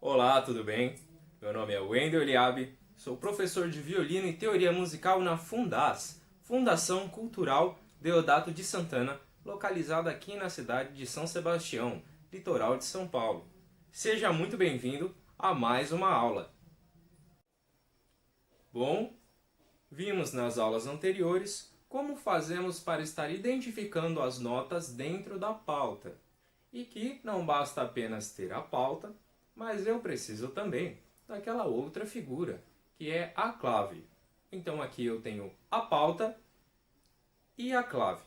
Olá, tudo bem? Meu nome é Wendel Eliabe, sou professor de violino e teoria musical na Fundas, Fundação Cultural Deodato de Santana, localizada aqui na cidade de São Sebastião, litoral de São Paulo. Seja muito bem-vindo a mais uma aula. Bom, vimos nas aulas anteriores como fazemos para estar identificando as notas dentro da pauta, e que não basta apenas ter a pauta, mas eu preciso também daquela outra figura, que é a clave. Então aqui eu tenho a pauta e a clave.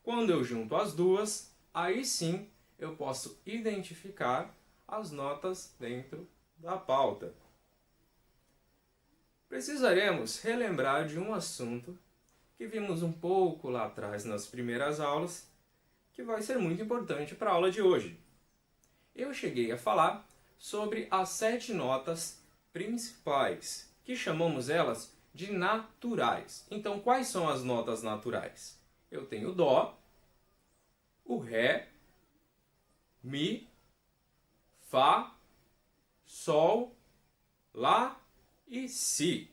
Quando eu junto as duas, aí sim eu posso identificar as notas dentro da pauta. Precisaremos relembrar de um assunto que vimos um pouco lá atrás nas primeiras aulas, que vai ser muito importante para a aula de hoje. Eu cheguei a falar sobre as 7 notas principais, que chamamos elas de naturais. Então, quais são as notas naturais? Eu tenho o Dó, o Ré, Mi, Fá, Sol, Lá e Si.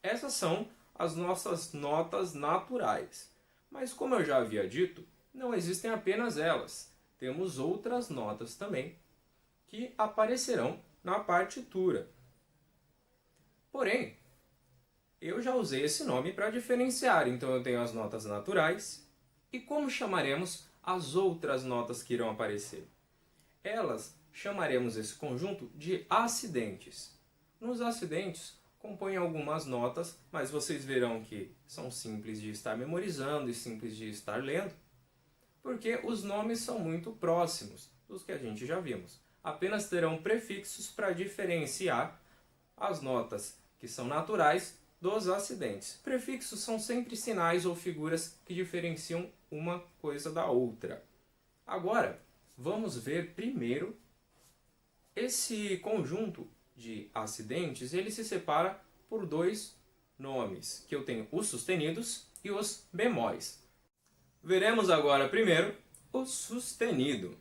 Essas são as nossas notas naturais. Mas como eu já havia dito, não existem apenas elas. Temos outras notas também que aparecerão na partitura. Porém, eu já usei esse nome para diferenciar. Então eu tenho as notas naturais. E como chamaremos as outras notas que irão aparecer? Elas chamaremos esse conjunto de acidentes. Nos acidentes compõem algumas notas, mas vocês verão que são simples de estar memorizando e simples de estar lendo, porque os nomes são muito próximos dos que a gente já vimos. Apenas terão prefixos para diferenciar as notas que são naturais dos acidentes. Prefixos são sempre sinais ou figuras que diferenciam uma coisa da outra. Agora, vamos ver primeiro esse conjunto de acidentes. Ele se separa por dois nomes, que eu tenho os sustenidos e os bemóis. Veremos agora primeiro o sustenido.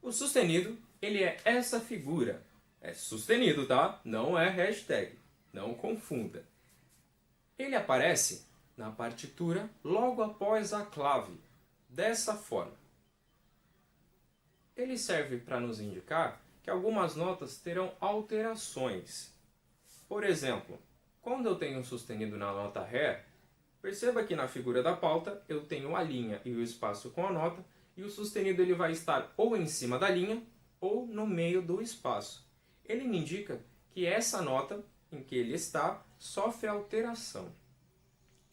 O sustenido, ele é essa figura. É sustenido, tá? Não é hashtag. Não confunda. Ele aparece na partitura logo após a clave, dessa forma. Ele serve para nos indicar que algumas notas terão alterações. Por exemplo, quando eu tenho um sustenido na nota Ré, perceba que na figura da pauta eu tenho a linha e o espaço com a nota, e o sustenido ele vai estar ou em cima da linha ou no meio do espaço. Ele me indica que essa nota em que ele está sofre alteração.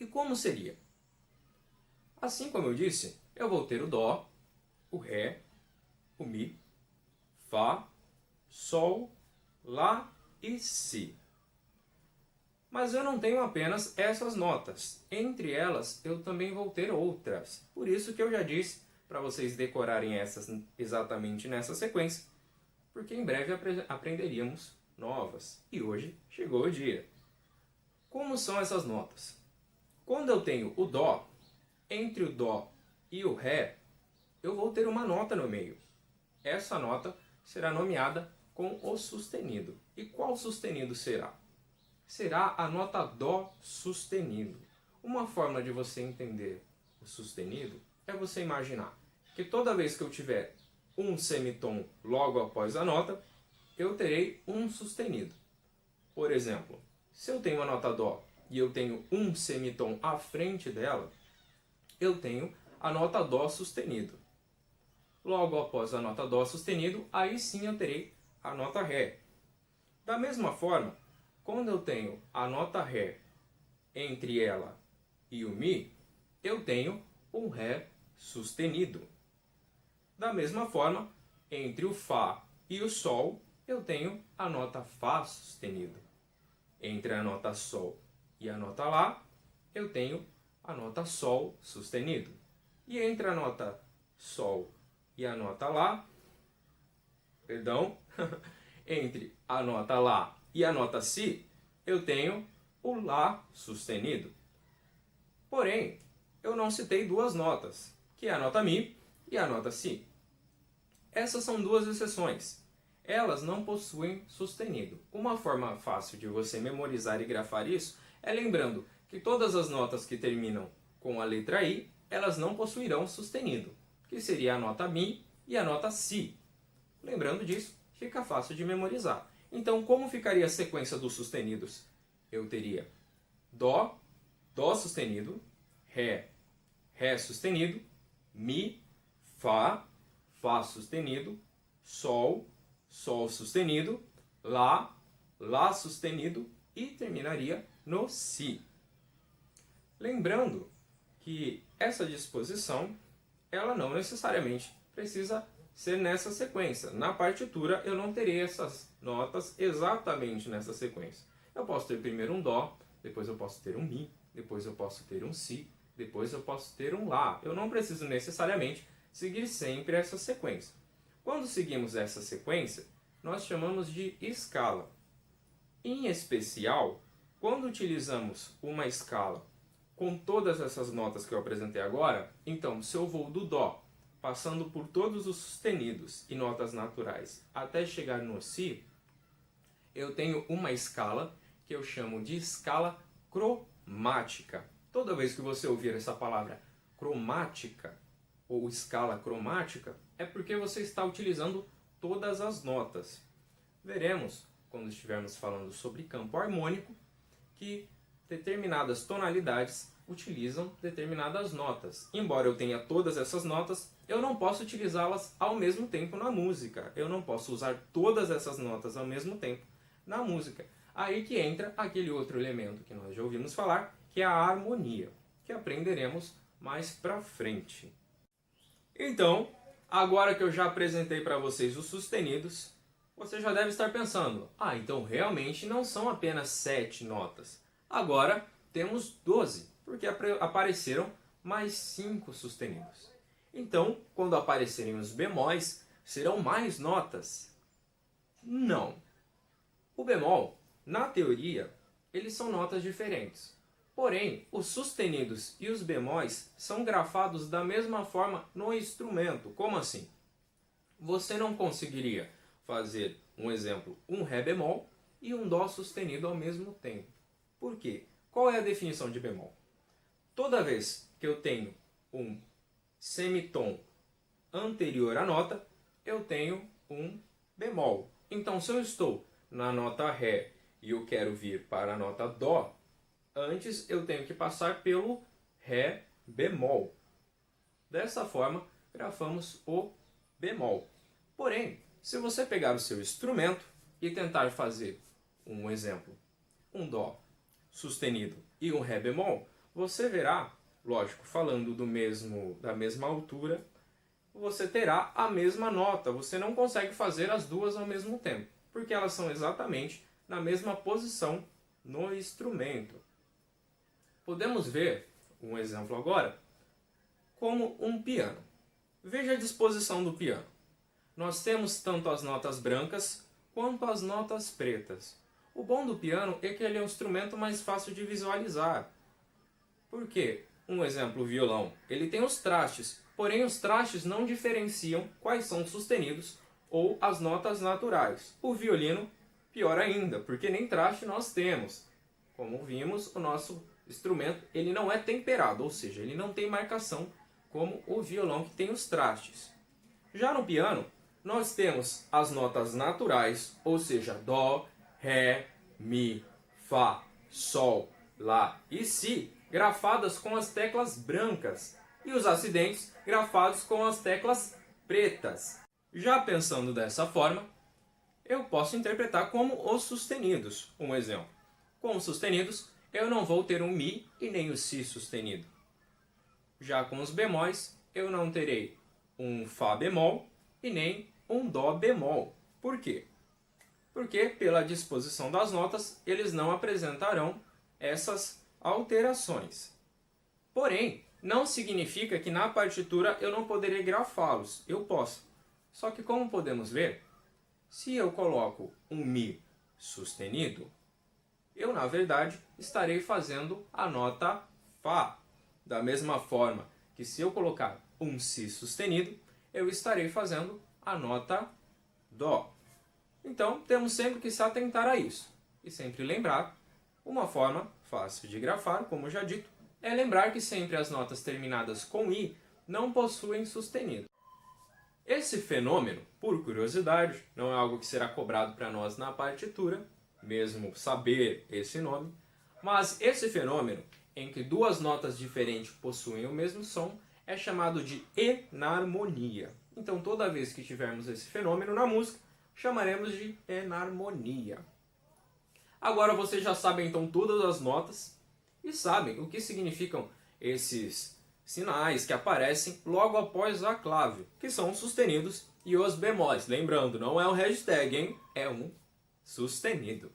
E como seria? Assim como eu disse, eu vou ter o Dó, o Ré, o Mi, Fá, Sol, Lá e Si. Mas eu não tenho apenas essas notas. Entre elas, eu também vou ter outras. Por isso que eu já disse para vocês decorarem essas exatamente nessa sequência, porque em breve aprenderíamos novas. E hoje chegou o dia. Como são essas notas? Quando eu tenho o Dó, entre o Dó e o Ré, eu vou ter uma nota no meio. Essa nota será nomeada com o sustenido. E qual sustenido será? Será a nota Dó sustenido. Uma forma de você entender o sustenido é você imaginar que toda vez que eu tiver um semitom logo após a nota, eu terei um sustenido. Por exemplo, se eu tenho a nota Dó e eu tenho um semitom à frente dela, eu tenho a nota Dó sustenido. Logo após a nota Dó sustenido, aí sim eu terei a nota Ré. Da mesma forma, quando eu tenho a nota Ré entre ela e o Mi, eu tenho um Ré sustenido. Da mesma forma, entre o Fá e o Sol, eu tenho a nota Fá sustenido. Entre a nota Sol e a nota Lá, eu tenho a nota Sol sustenido. E entre a nota Sol e a nota Lá, entre a nota Lá e a nota Si, eu tenho o Lá sustenido. Porém, eu não citei duas notas, que é a nota Mi e a nota Si. Essas são duas exceções. elas não possuem sustenido. Uma forma fácil de você memorizar e grafar isso é lembrando que todas as notas que terminam com a letra I, elas não possuirão sustenido, que seria a nota Mi e a nota Si. Lembrando disso, fica fácil de memorizar. Então, como ficaria a sequência dos sustenidos? Eu teria Dó, Dó sustenido, Ré, Ré sustenido, Mi, Fá, Fá sustenido, Sol, Sol sustenido, Lá, Lá sustenido e terminaria no Si. Lembrando que essa disposição, ela não necessariamente precisa ser nessa sequência. Na partitura eu não terei essas notas exatamente nessa sequência. Eu posso ter primeiro um Dó, depois eu posso ter um Mi, depois eu posso ter um Si, depois eu posso ter um Lá. Eu não preciso necessariamente seguir sempre essa sequência. Quando seguimos essa sequência, nós chamamos de escala. Em especial, quando utilizamos uma escala com todas essas notas que eu apresentei agora, então, se eu vou do Dó, passando por todos os sustenidos e notas naturais, até chegar no Si, eu tenho uma escala que eu chamo de escala cromática. Toda vez que você ouvir essa palavra cromática ou escala cromática, é porque você está utilizando todas as notas. Veremos, quando estivermos falando sobre campo harmônico, que determinadas tonalidades utilizam determinadas notas. Embora eu tenha todas essas notas, eu não posso utilizá-las ao mesmo tempo na música. Eu não posso usar todas essas notas ao mesmo tempo na música. Aí que entra aquele outro elemento que nós já ouvimos falar, que é a harmonia, que aprenderemos mais pra frente. Então, agora que eu já apresentei para vocês os sustenidos, você já deve estar pensando, então realmente não são apenas 7 notas. Agora temos 12, porque apareceram mais 5 sustenidos. Então, quando aparecerem os bemóis, serão mais notas? Não. O bemol, na teoria, eles são notas diferentes. Porém, os sustenidos e os bemóis são grafados da mesma forma no instrumento. Como assim? Você não conseguiria fazer, um exemplo, um Ré bemol e um Dó sustenido ao mesmo tempo. Por quê? Qual é a definição de bemol? Toda vez que eu tenho um semitom anterior à nota, eu tenho um bemol. Então, se eu estou na nota Ré e eu quero vir para a nota Dó, antes eu tenho que passar pelo Ré bemol. Dessa forma, grafamos o bemol. Porém, se você pegar o seu instrumento e tentar fazer um exemplo, um Dó sustenido e um Ré bemol, você verá, lógico, falando da mesma altura, você terá a mesma nota. Você não consegue fazer as duas ao mesmo tempo, porque elas são exatamente na mesma posição no instrumento. Podemos ver um exemplo agora como um piano. Veja a disposição do piano. Nós temos tanto as notas brancas quanto as notas pretas. O bom do piano é que ele é um instrumento mais fácil de visualizar. Por quê? Um exemplo, o violão. Ele tem os trastes, porém os trastes não diferenciam quais são os sustenidos ou as notas naturais. O violino, pior ainda, porque nem traste nós temos. Como vimos, o nosso instrumento ele não é temperado, ou seja, ele não tem marcação como o violão que tem os trastes. Já no piano, nós temos as notas naturais, ou seja, Dó, Ré, Mi, Fá, Sol, Lá e Si, grafadas com as teclas brancas, e os acidentes grafados com as teclas pretas. Já pensando dessa forma, eu posso interpretar como os sustenidos. Um exemplo. Com os sustenidos, eu não vou ter um Mi e nem o Si sustenido. Já com os bemóis, eu não terei um Fá bemol e nem um Dó bemol. Por quê? Porque, pela disposição das notas, eles não apresentarão essas alterações. Porém, não significa que na partitura eu não poderei grafá-los. Eu posso. Só que, como podemos ver, se eu coloco um Mi sustenido, eu, na verdade, estarei fazendo a nota Fá. Da mesma forma que se eu colocar um Si sustenido, eu estarei fazendo a nota Dó. Então, temos sempre que se atentar a isso. E sempre lembrar, uma forma fácil de grafar, como já dito, é lembrar que sempre as notas terminadas com I não possuem sustenido. Esse fenômeno, por curiosidade, não é algo que será cobrado para nós na partitura, mesmo saber esse nome, mas esse fenômeno, em que duas notas diferentes possuem o mesmo som, é chamado de enarmonia. Então, toda vez que tivermos esse fenômeno na música, chamaremos de enarmonia. Agora vocês já sabem então todas as notas e sabem o que significam esses sinais que aparecem logo após a clave, que são os sustenidos e os bemóis. Lembrando, não é um hashtag, hein? É um sustenido.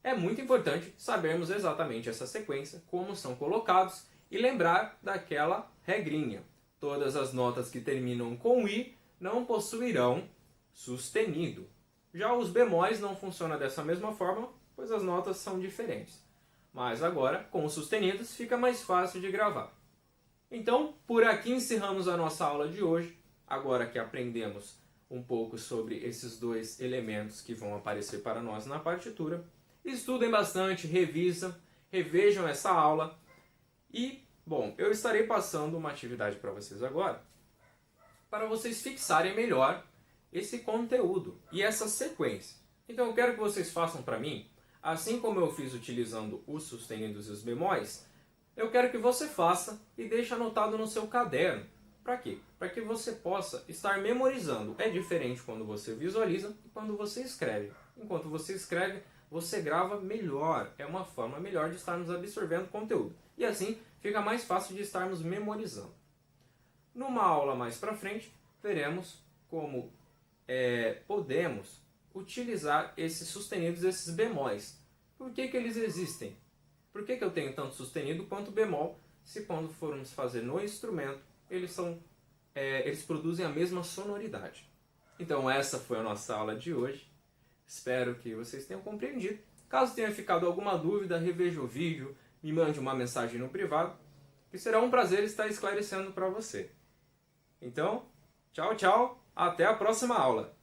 É muito importante sabermos exatamente essa sequência, como são colocados e lembrar daquela regrinha. Todas as notas que terminam com I não possuirão sustenido. Já os bemóis não funcionam dessa mesma forma, pois as notas são diferentes. Mas agora, com os sustenidos, fica mais fácil de gravar. Então, por aqui encerramos a nossa aula de hoje. Agora que aprendemos um pouco sobre esses dois elementos que vão aparecer para nós na partitura, estudem bastante, revejam essa aula e, bom, eu estarei passando uma atividade para vocês agora, para vocês fixarem melhor esse conteúdo e essa sequência. Então eu quero que vocês façam para mim, assim como eu fiz utilizando os sustenidos e os bemóis, eu quero que você faça e deixe anotado no seu caderno. Para quê? Para que você possa estar memorizando. É diferente quando você visualiza e quando você escreve. Enquanto você escreve, você grava melhor. É uma forma melhor de estarmos absorvendo conteúdo. E assim fica mais fácil de estarmos memorizando. Numa aula mais para frente, veremos como podemos utilizar esses sustenidos, esses bemóis. Por que eles existem? Por que eu tenho tanto sustenido quanto bemol, se quando formos fazer no instrumento, eles produzem a mesma sonoridade? Então essa foi a nossa aula de hoje. Espero que vocês tenham compreendido. Caso tenha ficado alguma dúvida, reveja o vídeo, me mande uma mensagem no privado, que será um prazer estar esclarecendo para você. Então, tchau, tchau, até a próxima aula!